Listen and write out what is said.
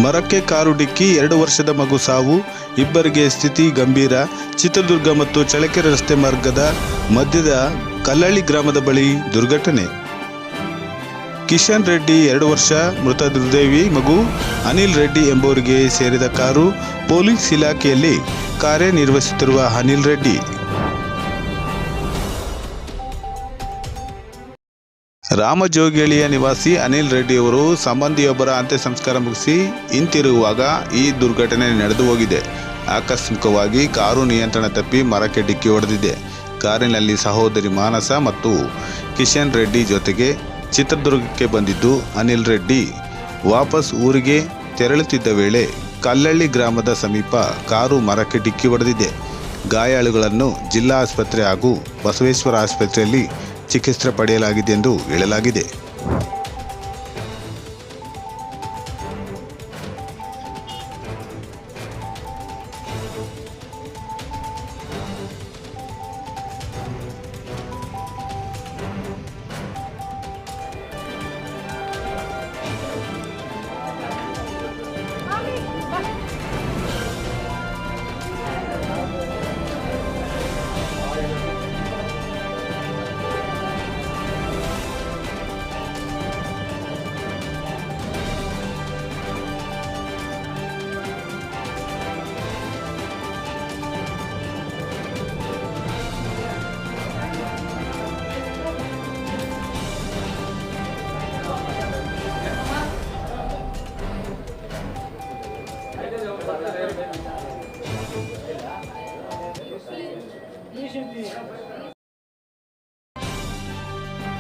ಮರಕ್ಕೆ ಕಾರು ಡಿಕ್ಕಿ 2 ವರ್ಷದ ಮಗು ಸಾವು, ಇಬ್ಬರಿಗೆ ಸ್ಥಿತಿ ಗಂಭೀರ. ಚಿತ್ರದುರ್ಗ ಮತ್ತು ಚಳ್ಳಕೆರೆ ರಸ್ತೆ ಮಾರ್ಗದ ಮಧ್ಯದ ಕಲ್ಲಳ್ಳಿ ಗ್ರಾಮದ ಬಳಿ ದುರ್ಘಟನೆ. ಕಿಶನ್ ರೆಡ್ಡಿ 2 ವರ್ಷ, ಮೃತ ದುರ್ದೇವಿ ಮಗು ಅನಿಲ್ ರೆಡ್ಡಿ ಎಂಬುವರಿಗೆ ಸೇರಿದ ಕಾರು. ಪೊಲೀಸ್ ಇಲಾಖೆಯಲ್ಲಿ ಕಾರ್ಯನಿರ್ವಹಿಸುತ್ತಿರುವ ಅನಿಲ್ ರೆಡ್ಡಿ ರಾಮಜೋಗಿಳಿಯ ನಿವಾಸಿ ಅನಿಲ್ ರೆಡ್ಡಿಯವರು ಸಂಬಂಧಿಯೊಬ್ಬರ ಅಂತ್ಯ ಸಂಸ್ಕಾರ ಮುಗಿಸಿ ಹಿಂತಿರುಗುವಾಗ ಈ ದುರ್ಘಟನೆ ನಡೆದು ಹೋಗಿದೆ. ಆಕಸ್ಮಿಕವಾಗಿ ಕಾರು ನಿಯಂತ್ರಣ ತಪ್ಪಿ ಮರಕ್ಕೆ ಡಿಕ್ಕಿ ಹೊಡೆದಿದೆ. ಕಾರಿನಲ್ಲಿ ಸಹೋದರಿ ಮಾನಸ ಮತ್ತು ಕಿಶನ್ ರೆಡ್ಡಿ ಜೊತೆಗೆ ಚಿತ್ರದುರ್ಗಕ್ಕೆ ಬಂದಿದ್ದು ಅನಿಲ್ ರೆಡ್ಡಿ ವಾಪಸ್ ಊರಿಗೆ ತೆರಳುತ್ತಿದ್ದ ವೇಳೆ ಕಲ್ಲಳ್ಳಿ ಗ್ರಾಮದ ಸಮೀಪ ಕಾರು ಮರಕ್ಕೆ ಡಿಕ್ಕಿ ಹೊಡೆದಿದೆ. ಗಾಯಾಳುಗಳನ್ನು ಜಿಲ್ಲಾ ಆಸ್ಪತ್ರೆ ಹಾಗೂ ಬಸವೇಶ್ವರ ಆಸ್ಪತ್ರೆಯಲ್ಲಿ ಚಿಕಿತ್ಸೆ ಪಡೆಯಲಾಗಿದೆ ಎಂದು ಹೇಳಲಾಗಿದೆ.